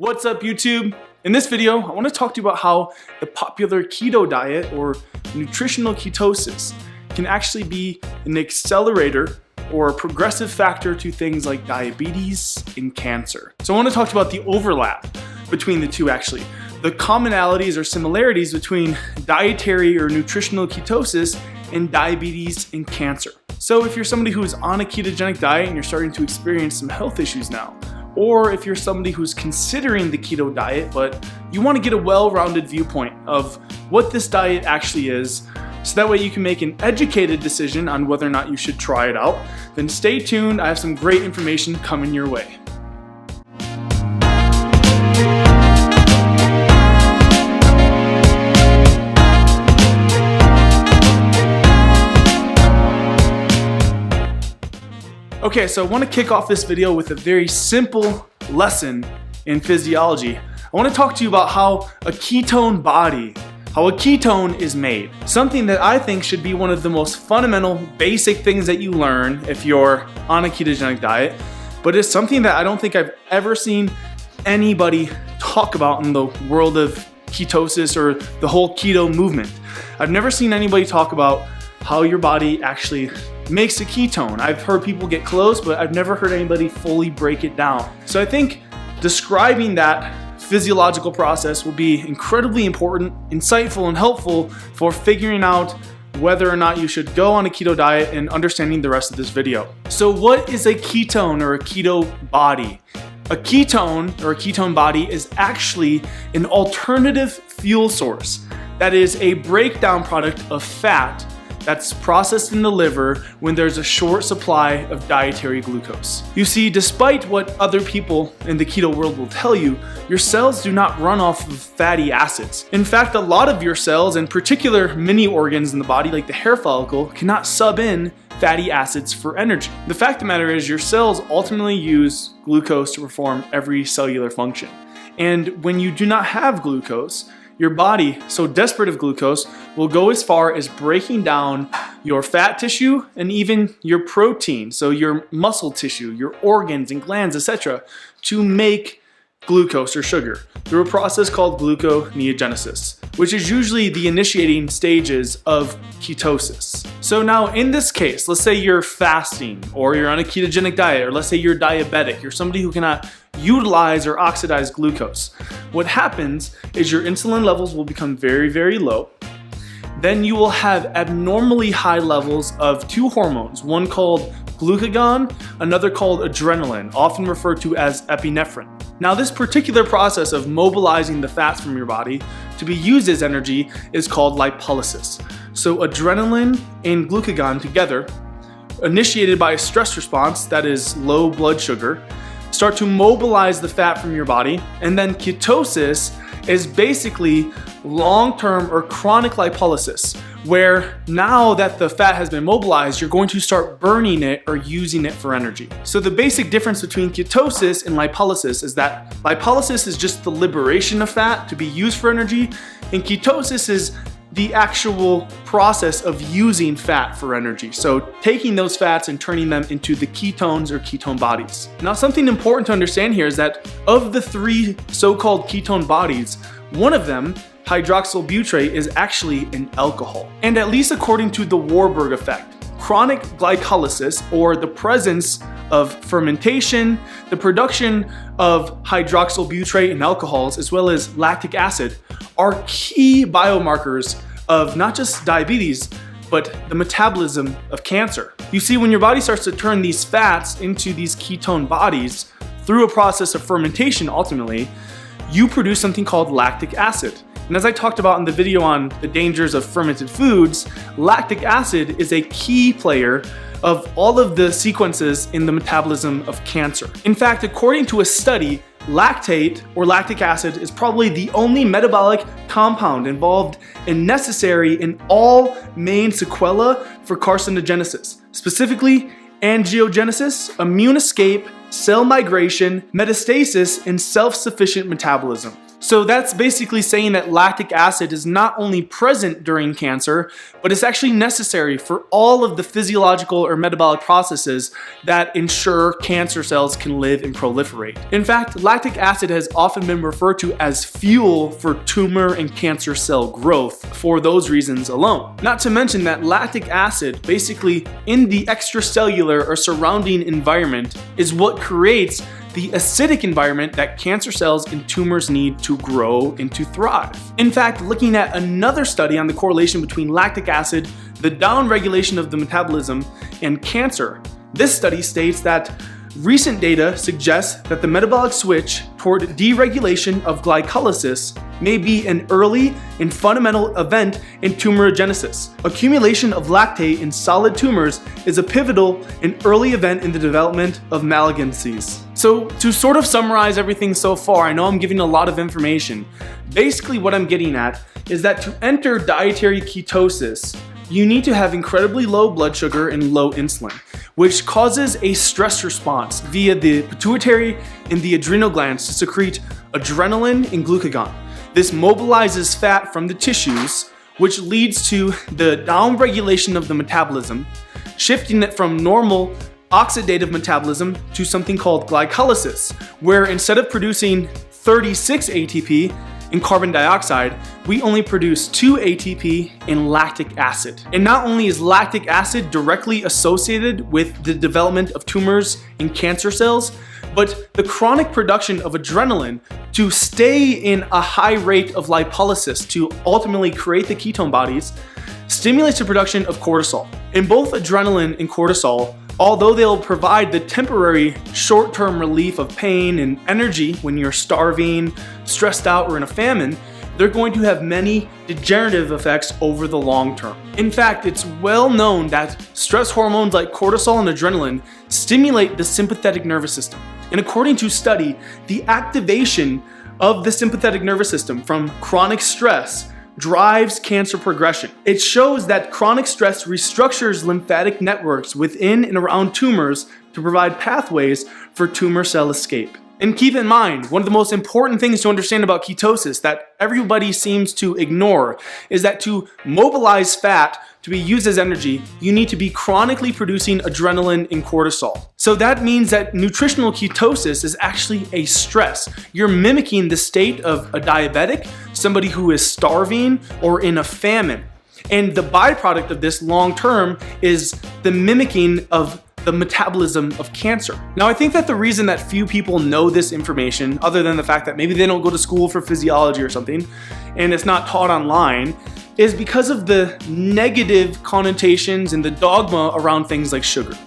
What's up, YouTube? In this video, I want to talk to you about how the popular keto diet or nutritional ketosis can actually be an accelerator or a progressive factor to things like diabetes and cancer. So I want to talk to you about the overlap between the two actually. The commonalities or similarities between dietary or nutritional ketosis and diabetes and cancer. So if you're somebody who is on a ketogenic diet and you're starting to experience some health issues now, or if you're somebody who's considering the keto diet, but you want to get a well-rounded viewpoint of what this diet actually is, so that way you can make an educated decision on whether or not you should try it out, then stay tuned. I have some great information coming your way. Okay, so I want to kick off this video with a very simple lesson in physiology. I want to talk to you about how a ketone body, how a ketone is made. Something that I think should be one of the most fundamental, basic things that you learn if you're on a ketogenic diet, but it's something that I don't think I've ever seen anybody talk about in the world of ketosis or the whole keto movement. I've never seen anybody talk about how your body actually makes a ketone. I've heard people get close, but I've never heard anybody fully break it down. So I think describing that physiological process will be incredibly important, insightful, and helpful for figuring out whether or not you should go on a keto diet and understanding the rest of this video. So what is a ketone or a keto body? A ketone or a ketone body is actually an alternative fuel source that is a breakdown product of fat that's processed in the liver when there's a short supply of dietary glucose. You see, despite what other people in the keto world will tell you, your cells do not run off of fatty acids. In fact, a lot of your cells, in particular many organs in the body like the hair follicle, cannot sub in fatty acids for energy. The fact of the matter is your cells ultimately use glucose to perform every cellular function. And when you do not have glucose, your body, so desperate of glucose, will go as far as breaking down your fat tissue and even your protein, so your muscle tissue, your organs and glands, etc., to make glucose or sugar through a process called gluconeogenesis, which is usually the initiating stages of ketosis. So now in this case, let's say you're fasting or you're on a ketogenic diet, or let's say you're diabetic, you're somebody who cannot utilize or oxidize glucose. What happens is your insulin levels will become very, very low. Then you will have abnormally high levels of two hormones, one called glucagon, another called adrenaline, often referred to as epinephrine. Now, this particular process of mobilizing the fats from your body to be used as energy is called lipolysis. So adrenaline and glucagon together, initiated by a stress response, that is low blood sugar, start to mobilize the fat from your body, and then ketosis is basically long-term or chronic lipolysis, where now that the fat has been mobilized, you're going to start burning it or using it for energy. So the basic difference between ketosis and lipolysis is that lipolysis is just the liberation of fat to be used for energy, and ketosis is the actual process of using fat for energy. So taking those fats and turning them into the ketones or ketone bodies. Now, something important to understand here is that of the three so-called ketone bodies, one of them, hydroxyl butyrate, is actually an alcohol. And at least according to the Warburg effect, chronic glycolysis, or the presence of fermentation, the production of hydroxyl butyrate and alcohols, as well as lactic acid, are key biomarkers of not just diabetes, but the metabolism of cancer. You see, when your body starts to turn these fats into these ketone bodies through a process of fermentation, ultimately, you produce something called lactic acid. And as I talked about in the video on the dangers of fermented foods, lactic acid is a key player of all of the sequences in the metabolism of cancer. In fact, according to a study, lactate or lactic acid is probably the only metabolic compound involved and necessary in all main sequela for carcinogenesis, specifically angiogenesis, immune escape, cell migration, metastasis, and self-sufficient metabolism. So that's basically saying that lactic acid is not only present during cancer, but it's actually necessary for all of the physiological or metabolic processes that ensure cancer cells can live and proliferate. In fact, lactic acid has often been referred to as fuel for tumor and cancer cell growth for those reasons alone. Not to mention that lactic acid, basically in the extracellular or surrounding environment, is what creates the acidic environment that cancer cells and tumors need to grow and to thrive. In fact, looking at another study on the correlation between lactic acid, the downregulation of the metabolism, and cancer, this study states that recent data suggests that the metabolic switch toward deregulation of glycolysis may be an early and fundamental event in tumorigenesis. Accumulation of lactate in solid tumors is a pivotal and early event in the development of malignancies. So to sort of summarize everything so far, I know I'm giving a lot of information. Basically what I'm getting at is that to enter dietary ketosis, you need to have incredibly low blood sugar and low insulin, which causes a stress response via the pituitary and the adrenal glands to secrete adrenaline and glucagon. This mobilizes fat from the tissues, which leads to the downregulation of the metabolism, shifting it from normal oxidative metabolism to something called glycolysis, where instead of producing 36 ATP in carbon dioxide, we only produce 2 ATP in lactic acid. And not only is lactic acid directly associated with the development of tumors and cancer cells, but the chronic production of adrenaline to stay in a high rate of lipolysis to ultimately create the ketone bodies stimulates the production of cortisol. And both adrenaline and cortisol, although they'll provide the temporary short-term relief of pain and energy when you're starving, stressed out, or in a famine, they're going to have many degenerative effects over the long term. In fact, it's well known that stress hormones like cortisol and adrenaline stimulate the sympathetic nervous system. And according to study, the activation of the sympathetic nervous system from chronic stress drives cancer progression. It shows that chronic stress restructures lymphatic networks within and around tumors to provide pathways for tumor cell escape. And keep in mind, one of the most important things to understand about ketosis that everybody seems to ignore is that to mobilize fat to be used as energy, you need to be chronically producing adrenaline and cortisol. So that means that nutritional ketosis is actually a stress. You're mimicking the state of a diabetic, somebody who is starving, or in a famine. And the byproduct of this long term is the mimicking of the metabolism of cancer. Now, I think that the reason that few people know this information, other than the fact that maybe they don't go to school for physiology or something, and it's not taught online, is because of the negative connotations and the dogma around things like sugar.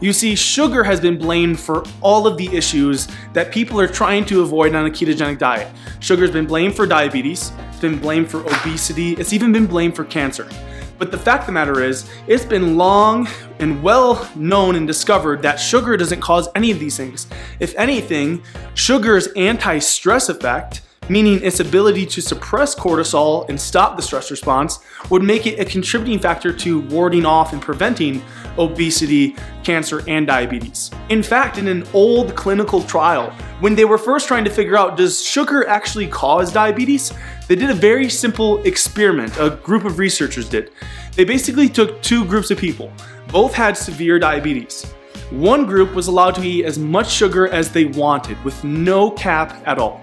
You see, sugar has been blamed for all of the issues that people are trying to avoid on a ketogenic diet. Sugar has been blamed for diabetes, it's been blamed for obesity, it's even been blamed for cancer. But the fact of the matter is, it's been long and well known and discovered that sugar doesn't cause any of these things. If anything, sugar's anti-stress effect, meaning its ability to suppress cortisol and stop the stress response, would make it a contributing factor to warding off and preventing obesity, cancer, and diabetes. In fact, in an old clinical trial, when they were first trying to figure out, does sugar actually cause diabetes? They did a very simple experiment, a group of researchers did. They basically took two groups of people. Both had severe diabetes. One group was allowed to eat as much sugar as they wanted, with no cap at all.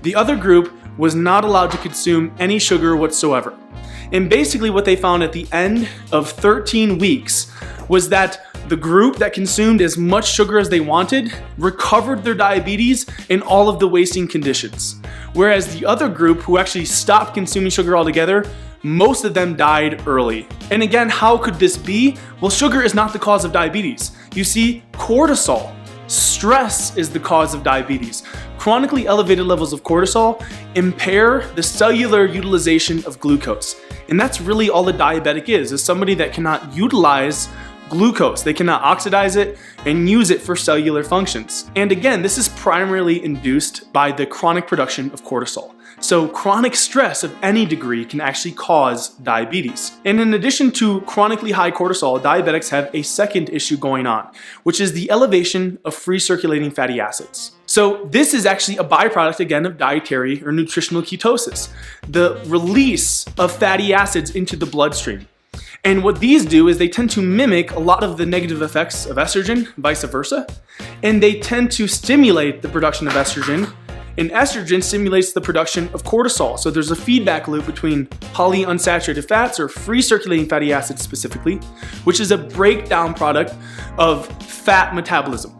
The other group was not allowed to consume any sugar whatsoever. And basically what they found at the end of 13 weeks was that the group that consumed as much sugar as they wanted recovered their diabetes and all of the wasting conditions. Whereas the other group, who actually stopped consuming sugar altogether, most of them died early. And again, how could this be? Well, sugar is not the cause of diabetes. You see, cortisol, stress is the cause of diabetes. Chronically elevated levels of cortisol impair the cellular utilization of glucose. And that's really all a diabetic is somebody that cannot utilize glucose. They cannot oxidize it and use it for cellular functions. And again, this is primarily induced by the chronic production of cortisol. So chronic stress of any degree can actually cause diabetes. And in addition to chronically high cortisol, diabetics have a second issue going on, which is the elevation of free circulating fatty acids. So this is actually a byproduct, again, of dietary or nutritional ketosis, the release of fatty acids into the bloodstream. And what these do is they tend to mimic a lot of the negative effects of estrogen, vice versa, and they tend to stimulate the production of estrogen, and estrogen stimulates the production of cortisol. So there's a feedback loop between polyunsaturated fats, or free circulating fatty acids specifically, which is a breakdown product of fat metabolism.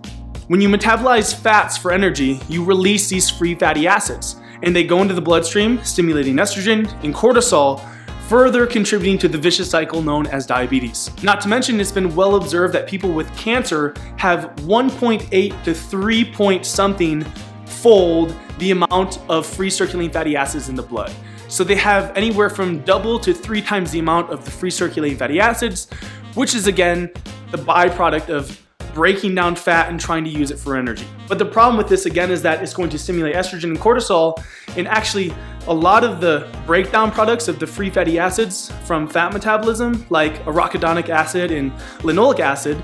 When you metabolize fats for energy, you release these free fatty acids, and they go into the bloodstream, stimulating estrogen and cortisol, further contributing to the vicious cycle known as diabetes. Not to mention, it's been well observed that people with cancer have 1.8 to 3 point something fold the amount of free circulating fatty acids in the blood. So they have anywhere from double to 3 times the amount of the free circulating fatty acids, which is again the byproduct of breaking down fat and trying to use it for energy. But the problem with this again is that it's going to stimulate estrogen and cortisol, and actually a lot of the breakdown products of the free fatty acids from fat metabolism, like arachidonic acid and linoleic acid,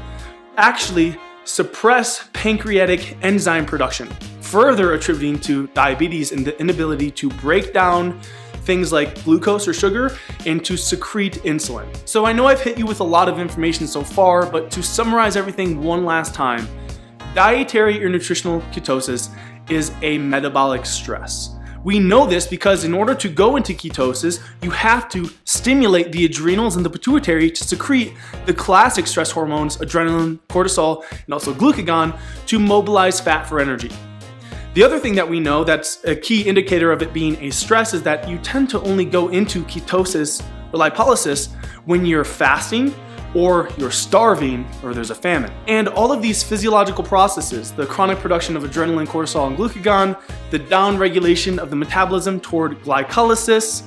actually suppress pancreatic enzyme production, further attributing to diabetes and the inability to break down things like glucose or sugar and to secrete insulin. So I know I've hit you with a lot of information so far, but to summarize everything one last time, dietary or nutritional ketosis is a metabolic stress. We know this because in order to go into ketosis, you have to stimulate the adrenals and the pituitary to secrete the classic stress hormones, adrenaline, cortisol, and also glucagon, to mobilize fat for energy. The other thing that we know that's a key indicator of it being a stress is that you tend to only go into ketosis or lipolysis when you're fasting, or you're starving, or there's a famine. And all of these physiological processes, the chronic production of adrenaline, cortisol, and glucagon, the downregulation of the metabolism toward glycolysis,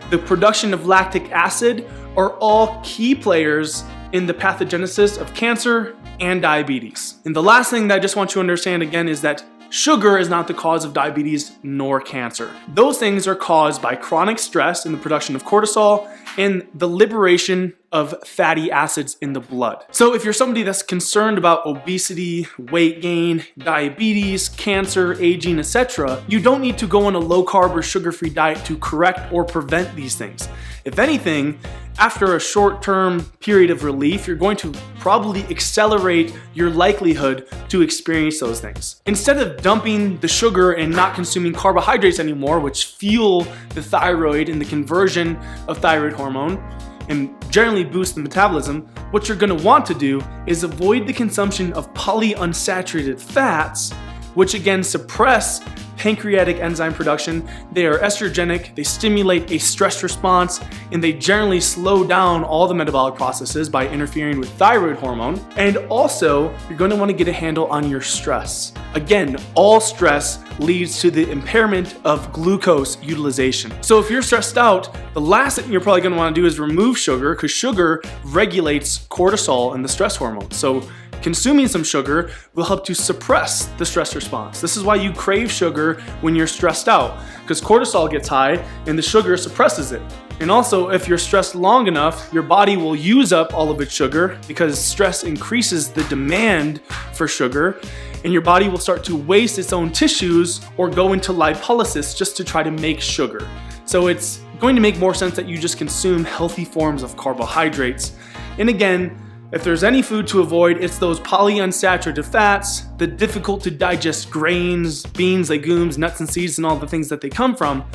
the production of lactic acid, are all key players in the pathogenesis of cancer and diabetes. And the last thing that I just want you to understand again is that sugar is not the cause of diabetes nor cancer. Those things are caused by chronic stress in the production of cortisol and the liberation of fatty acids in the blood. So if you're somebody that's concerned about obesity, weight gain, diabetes, cancer, aging, etc., you don't need to go on a low carb or sugar-free diet to correct or prevent these things. If anything, after a short-term period of relief, you're going to probably accelerate your likelihood to experience those things. Instead of dumping the sugar and not consuming carbohydrates anymore, which fuel the thyroid and the conversion of thyroid hormone and generally boost the metabolism, what you're going to want to do is avoid the consumption of polyunsaturated fats, which again suppress pancreatic enzyme production. They are estrogenic, they stimulate a stress response, and they generally slow down all the metabolic processes by interfering with thyroid hormone. And also, you're going to want to get a handle on your stress. Again, all stress leads to the impairment of glucose utilization. So if you're stressed out, the last thing you're probably going to want to do is remove sugar, because sugar regulates cortisol and the stress hormone. So consuming some sugar will help to suppress the stress response. This is why you crave sugar when you're stressed out, because cortisol gets high and the sugar suppresses it. And also, if you're stressed long enough, your body will use up all of its sugar, because stress increases the demand for sugar, and your body will start to waste its own tissues or go into lipolysis just to try to make sugar. So it's going to make more sense that you just consume healthy forms of carbohydrates. And again, if there's any food to avoid, it's those polyunsaturated fats, the difficult to digest grains, beans, legumes, nuts and seeds, and all the things that they come from.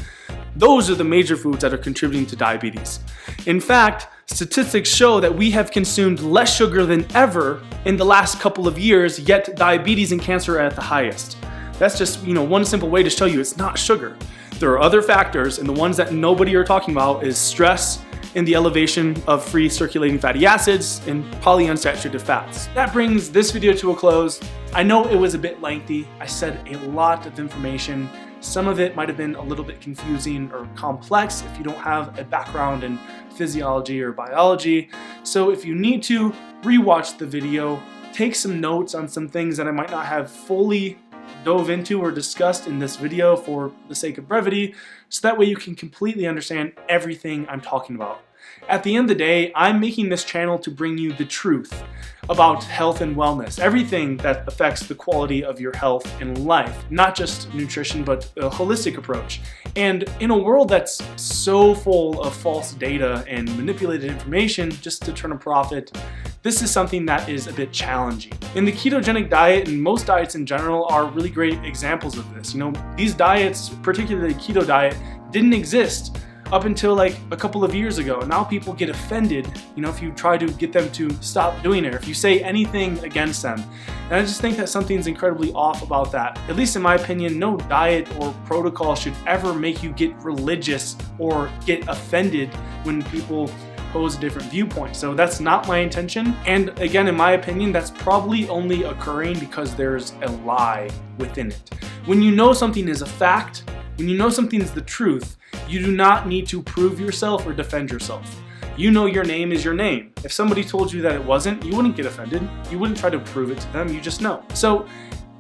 Those are the major foods that are contributing to diabetes. In fact, statistics show that we have consumed less sugar than ever in the last couple of years, yet diabetes and cancer are at the highest. That's just, one simple way to show you it's not sugar. There are other factors, and the ones that nobody are talking about is stress, in the elevation of free circulating fatty acids and polyunsaturated fats. That brings this video to a close. I know it was a bit lengthy. I said a lot of information. Some of it might have been a little bit confusing or complex if you don't have a background in physiology or biology. So if you need to, rewatch the video, take some notes on some things that I might not have fully dove into or discussed in this video for the sake of brevity, so that way you can completely understand everything I'm talking about. At the end of the day, I'm making this channel to bring you the truth about health and wellness, everything that affects the quality of your health and life, not just nutrition, but a holistic approach. And in a world that's so full of false data and manipulated information just to turn a profit, this is something that is a bit challenging. And the ketogenic diet and most diets in general are really great examples of this. You know, these diets, particularly the keto diet, didn't exist up until like a couple of years ago. Now people get offended, you know, if you try to get them to stop doing it, or if you say anything against them. And I just think that something's incredibly off about that. At least in my opinion, no diet or protocol should ever make you get religious or get offended when people pose a different viewpoint. So that's not my intention. And again, in my opinion, that's probably only occurring because there's a lie within it. When you know something is a fact, when you know something is the truth, you do not need to prove yourself or defend yourself. You know your name is your name. If somebody told you that it wasn't, you wouldn't get offended. You wouldn't try to prove it to them, you just know. So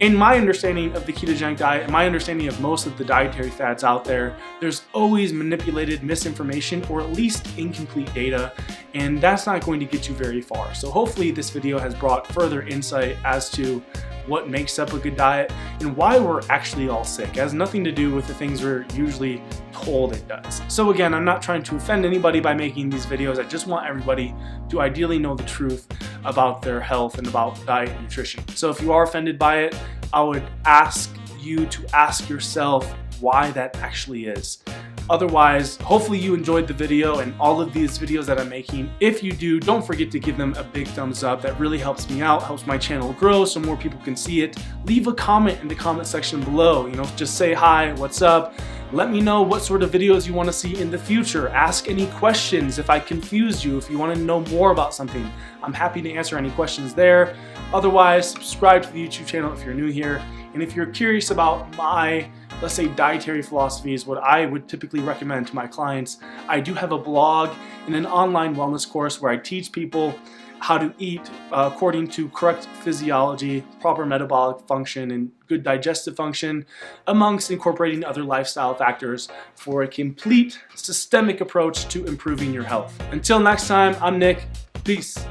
in my understanding of the ketogenic diet, and my understanding of most of the dietary fads out there, there's always manipulated misinformation or at least incomplete data, and that's not going to get you very far. So hopefully this video has brought further insight as to what makes up a good diet and why we're actually all sick. It has nothing to do with the things we're usually told it does. So again, I'm not trying to offend anybody by making these videos. I just want everybody to ideally know the truth about their health and about diet and nutrition. So if you are offended by it, I would ask you to ask yourself why that actually is. Otherwise, hopefully you enjoyed the video and all of these videos that I'm making. If you do, don't forget to give them a big thumbs up. That really helps me out, helps my channel grow so more people can see it. Leave a comment in the comment section below. You know, just say hi, what's up? Let me know what sort of videos you want to see in the future. Ask any questions if I confused you, if you want to know more about something. I'm happy to answer any questions there. Otherwise, subscribe to the YouTube channel if you're new here. And if you're curious about my, let's say, dietary philosophies, what I would typically recommend to my clients, I do have a blog and an online wellness course where I teach people how to eat according to correct physiology, proper metabolic function, and good digestive function, amongst incorporating other lifestyle factors for a complete systemic approach to improving your health. Until next time, I'm Nick. Peace.